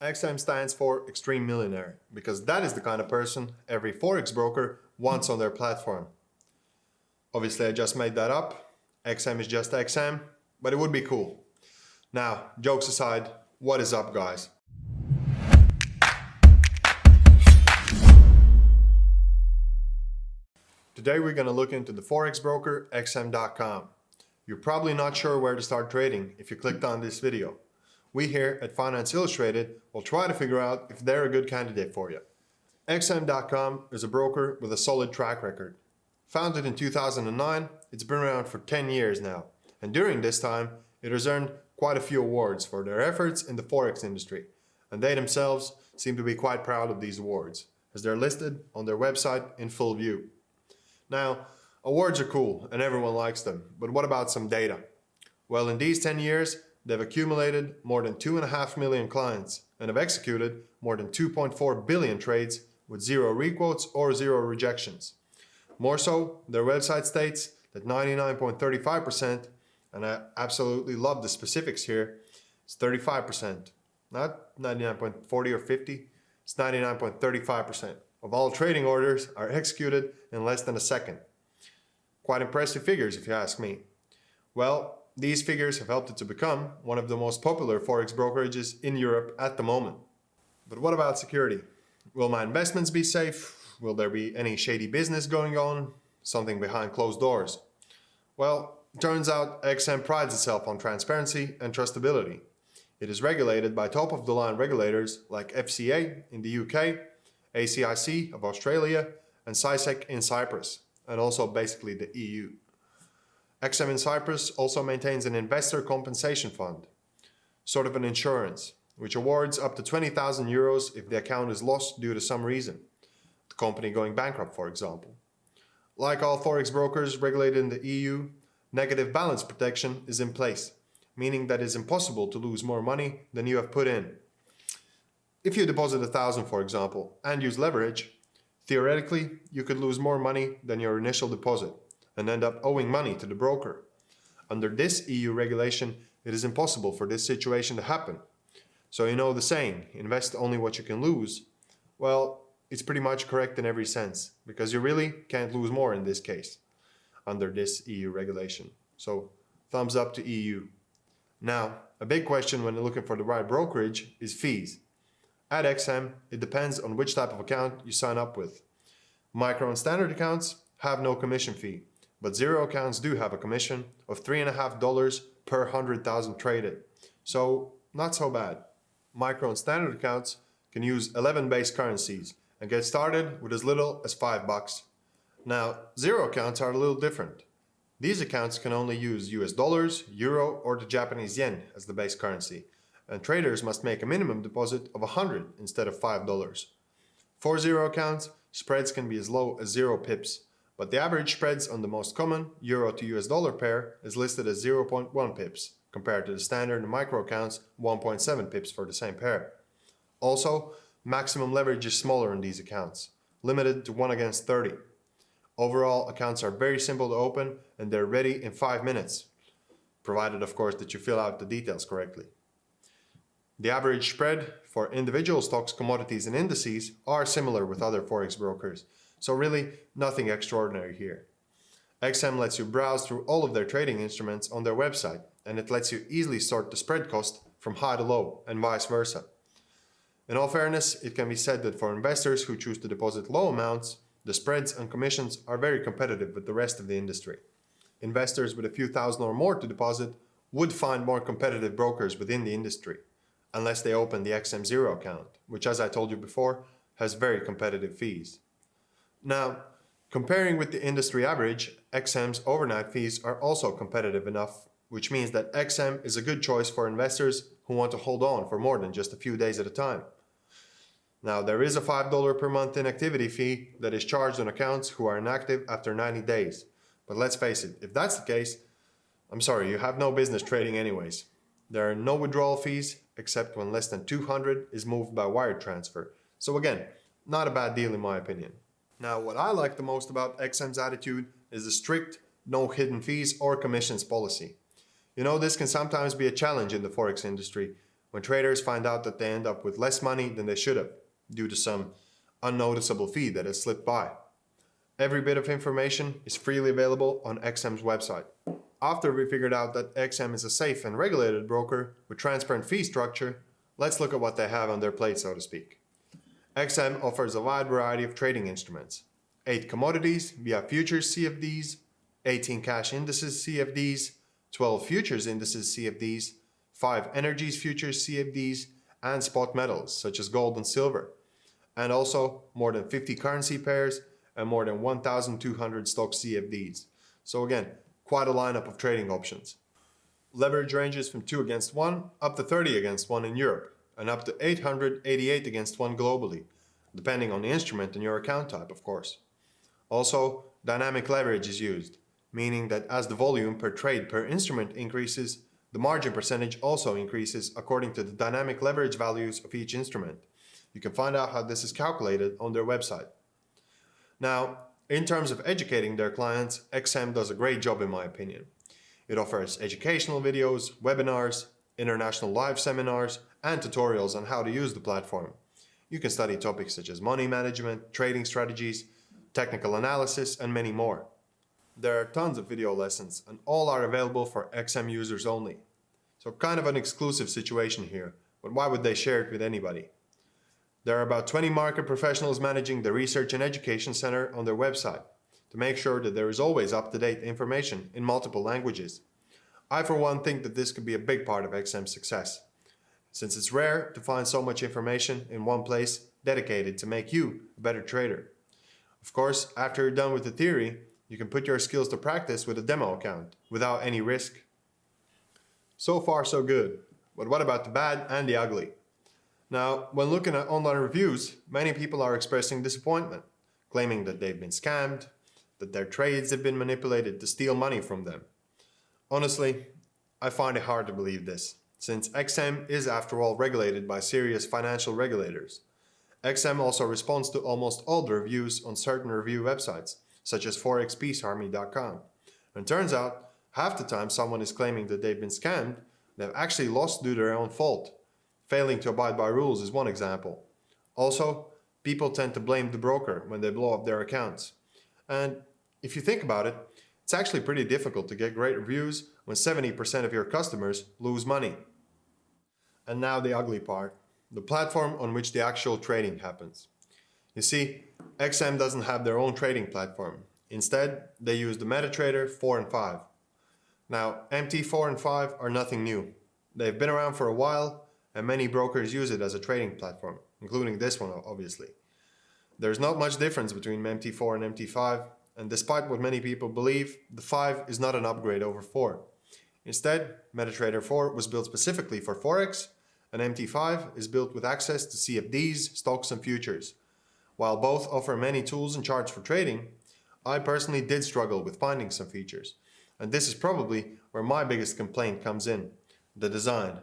XM stands for Extreme Millionaire because that is the kind of person every Forex broker wants on their platform. Obviously, I just made that up. XM is just XM, but it would be cool. Now, jokes aside, what is up, guys? Today we're going to look into the Forex broker XM.com. You're probably not sure where to start trading if you clicked on this video. We here at Finance Illustrated will try to figure out if they're a good candidate for you. XM.com is a broker with a solid track record. Founded in 2009, it's been around for 10 years now, and during this time it has earned quite a few awards for their efforts in the Forex industry, and they themselves seem to be quite proud of these awards, as they're listed on their website in full view. Now, awards are cool and everyone likes them, but what about some data? Well, in these 10 years, they've accumulated more than 2.5 million clients and have executed more than 2.4 billion trades with 0 requotes or 0 rejections. More so, their website states that 99.35%, and I absolutely love the specifics here, it's 35%, not 99.40 or 50, it's 99.35% of all trading orders are executed in less than a second. Quite impressive figures if you ask me. Well, these figures have helped it to become one of the most popular Forex brokerages in Europe at the moment. But what about security? Will my investments be safe? Will there be any shady business going on? Something behind closed doors? Well, it turns out XM prides itself on transparency and trustability. It is regulated by top-of-the-line regulators like FCA in the UK, ACIC of Australia, and CySEC in Cyprus, and also basically the EU. XM in Cyprus also maintains an investor compensation fund, sort of an insurance, which awards up to 20,000 euros if the account is lost due to some reason, the company going bankrupt, for example. Like all Forex brokers regulated in the EU, negative balance protection is in place, meaning that it's impossible to lose more money than you have put in. If you deposit 1,000, for example, and use leverage, theoretically, you could lose more money than your initial deposit and end up owing money to the broker. Under this EU regulation, it is impossible for this situation to happen. So you know the saying, invest only what you can lose. Well, it's pretty much correct in every sense, because you really can't lose more in this case, under this EU regulation. So thumbs up to EU. Now, a big question when you're looking for the right brokerage is fees. At XM, it depends on which type of account you sign up with. Micro and standard accounts have no commission fee, but zero accounts do have a commission of $3.50 per 100,000 traded. So not so bad. Micro and standard accounts can use 11 base currencies and get started with as little as $5. Now, zero accounts are a little different. These accounts can only use US dollars, euro, or the Japanese yen as the base currency, and traders must make a minimum deposit of 100 instead of $5. For zero accounts, spreads can be as low as 0 pips, but the average spreads on the most common euro to US dollar pair is listed as 0.1 pips, compared to the standard and micro accounts 1.7 pips for the same pair. Also, maximum leverage is smaller in these accounts, limited to 1 against 30. Overall, accounts are very simple to open and they're ready in 5 minutes, provided of course that you fill out the details correctly. The average spread for individual stocks, commodities and indices are similar with other Forex brokers, so really nothing extraordinary here. XM lets you browse through all of their trading instruments on their website, and it lets you easily sort the spread cost from high to low and vice versa. In all fairness, it can be said that for investors who choose to deposit low amounts, the spreads and commissions are very competitive with the rest of the industry. Investors with a few thousand or more to deposit would find more competitive brokers within the industry, unless they open the XM Zero account, which, as I told you before, has very competitive fees. Now, comparing with the industry average, XM's overnight fees are also competitive enough, which means that XM is a good choice for investors who want to hold on for more than just a few days at a time. Now, there is a $5 per month inactivity fee that is charged on accounts who are inactive after 90 days. But let's face it, if that's the case, I'm sorry, you have no business trading anyways. There are no withdrawal fees except when less than 200 is moved by wire transfer. So again, not a bad deal in my opinion. Now, what I like the most about XM's attitude is the strict, no hidden fees or commissions policy. You know, this can sometimes be a challenge in the Forex industry when traders find out that they end up with less money than they should have due to some unnoticeable fee that has slipped by. Every bit of information is freely available on XM's website. After we figured out that XM is a safe and regulated broker with transparent fee structure, let's look at what they have on their plate, so to speak. XM offers a wide variety of trading instruments. 8 commodities via futures CFDs, 18 cash indices CFDs, 12 futures indices CFDs, 5 energies futures CFDs, and spot metals such as gold and silver, and also more than 50 currency pairs and more than 1,200 stock CFDs. So again, quite a lineup of trading options. Leverage ranges from 2 against 1 up to 30 against 1 in Europe, and up to 888 against 1 globally, depending on the instrument and your account type, of course. Also, dynamic leverage is used, meaning that as the volume per trade per instrument increases, the margin percentage also increases according to the dynamic leverage values of each instrument. You can find out how this is calculated on their website. Now, in terms of educating their clients, XM does a great job in my opinion. It offers educational videos, webinars, international live seminars, and tutorials on how to use the platform. You can study topics such as money management, trading strategies, technical analysis, and many more. There are tons of video lessons, and all are available for XM users only. So kind of an exclusive situation here, but why would they share it with anybody? There are about 20 market professionals managing the Research and Education Center on their website to make sure that there is always up-to-date information in multiple languages. I for one think that this could be a big part of XM's success, since it's rare to find so much information in one place dedicated to make you a better trader. Of course, after you're done with the theory, you can put your skills to practice with a demo account without any risk. So far so good, but what about the bad and the ugly? Now, when looking at online reviews, many people are expressing disappointment, claiming that they've been scammed, that their trades have been manipulated to steal money from them. Honestly, I find it hard to believe this, since XM is after all regulated by serious financial regulators. XM also responds to almost all the reviews on certain review websites, such as forexpeacearmy.com. And turns out, half the time someone is claiming that they've been scammed, they've actually lost due to their own fault. Failing to abide by rules is one example. Also, people tend to blame the broker when they blow up their accounts. And if you think about it, it's actually pretty difficult to get great reviews when 70% of your customers lose money. And now the ugly part, the platform on which the actual trading happens. You see, XM doesn't have their own trading platform. Instead, they use the MetaTrader 4 and 5. Now, MT4 and 5 are nothing new. They've been around for a while, and many brokers use it as a trading platform, including this one, obviously. There's not much difference between MT4 and MT5, and despite what many people believe, the 5 is not an upgrade over 4. Instead, MetaTrader 4 was built specifically for Forex, and MT5 is built with access to CFDs, stocks, and futures. While both offer many tools and charts for trading, I personally did struggle with finding some features, and this is probably where my biggest complaint comes in, the design.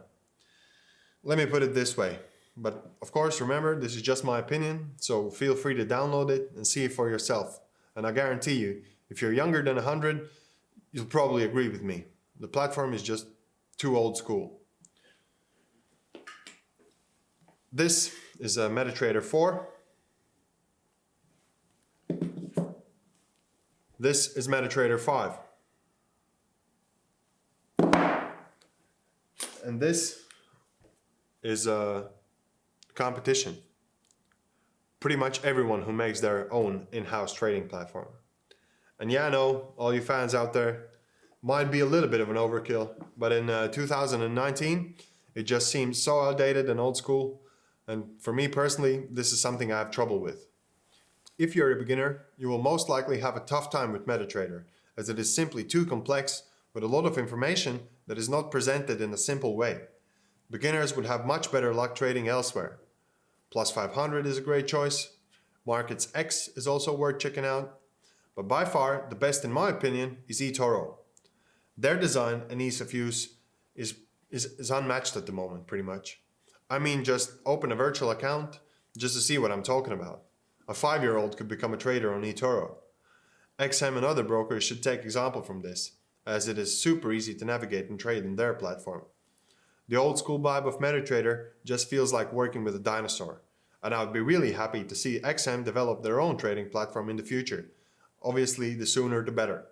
Let me put it this way, but of course remember this is just my opinion, so feel free to download it and see it for yourself. And I guarantee you, if you're younger than 100, you'll probably agree with me. The platform is just too old school. This is a MetaTrader 4. This is MetaTrader 5. And this is a competition. Pretty much everyone who makes their own in-house trading platform. And yeah, I know, all you fans out there, might be a little bit of an overkill, but in 2019, it just seems so outdated and old school. And for me personally, this is something I have trouble with. If you're a beginner, you will most likely have a tough time with MetaTrader, as it is simply too complex with a lot of information that is not presented in a simple way. Beginners would have much better luck trading elsewhere. Plus 500 is a great choice. Markets X is also worth checking out. But by far, the best in my opinion is eToro. Their design and ease of use is unmatched at the moment, pretty much. I mean, just open a virtual account just to see what I'm talking about. A 5-year-old could become a trader on eToro. XM and other brokers should take example from this, as it is super easy to navigate and trade in their platform. The old school vibe of MetaTrader just feels like working with a dinosaur. And I would be really happy to see XM develop their own trading platform in the future. Obviously, the sooner the better.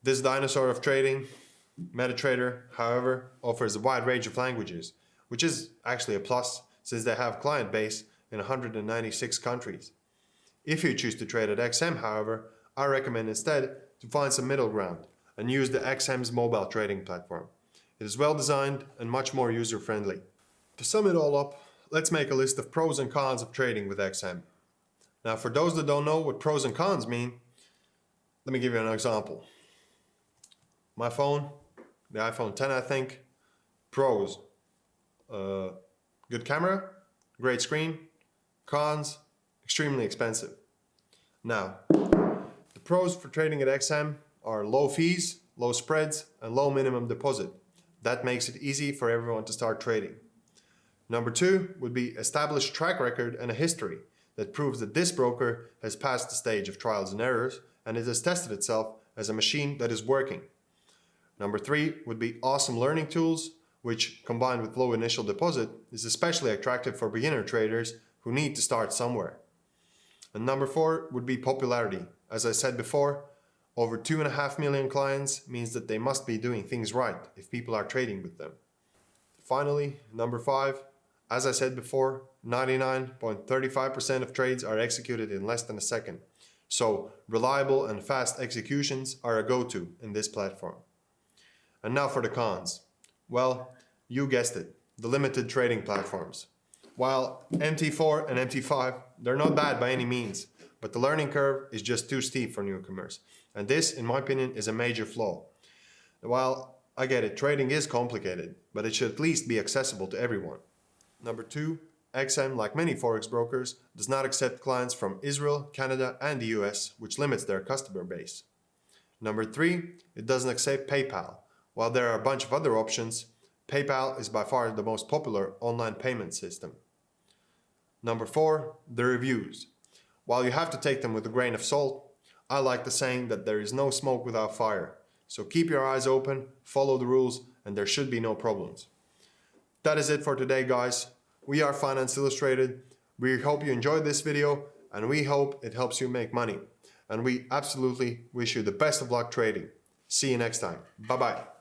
This dinosaur of trading, MetaTrader, however, offers a wide range of languages, which is actually a plus since they have a client base in 196 countries. If you choose to trade at XM, however, I recommend instead to find some middle ground and use the XM's mobile trading platform. It is well designed and much more user-friendly. To sum it all up, let's make a list of pros and cons of trading with XM. Now, for those that don't know what pros and cons mean, let me give you an example. My phone, the iPhone 10 I think, pros, good camera, great screen, cons, extremely expensive. Now, the pros for trading at XM are low fees, low spreads, and low minimum deposit. That makes it easy for everyone to start trading. Number 2 would be established track record and a history that proves that this broker has passed the stage of trials and errors and it has tested itself as a machine that is working. Number 3 would be awesome learning tools, which combined with low initial deposit is especially attractive for beginner traders who need to start somewhere. And number 4 would be popularity. As I said before, over 2.5 million clients means that they must be doing things right if people are trading with them. Finally, number 5, as I said before, 99.35% of trades are executed in less than a second. So reliable and fast executions are a go-to in this platform. And now for the cons. Well, you guessed it, the limited trading platforms. While MT4 and MT5, they're not bad by any means, but the learning curve is just too steep for newcomers. And this, in my opinion, is a major flaw. While I get it, trading is complicated, but it should at least be accessible to everyone. Number 2, XM, like many Forex brokers, does not accept clients from Israel, Canada, and the US, which limits their customer base. Number 3, it doesn't accept PayPal. While there are a bunch of other options, PayPal is by far the most popular online payment system. Number 4, the reviews. While you have to take them with a grain of salt, I like the saying that there is no smoke without fire. So keep your eyes open, follow the rules, and there should be no problems. That is it for today, guys. We are Finance Illustrated. We hope you enjoyed this video, and we hope it helps you make money. And we absolutely wish you the best of luck trading. See you next time. Bye-bye.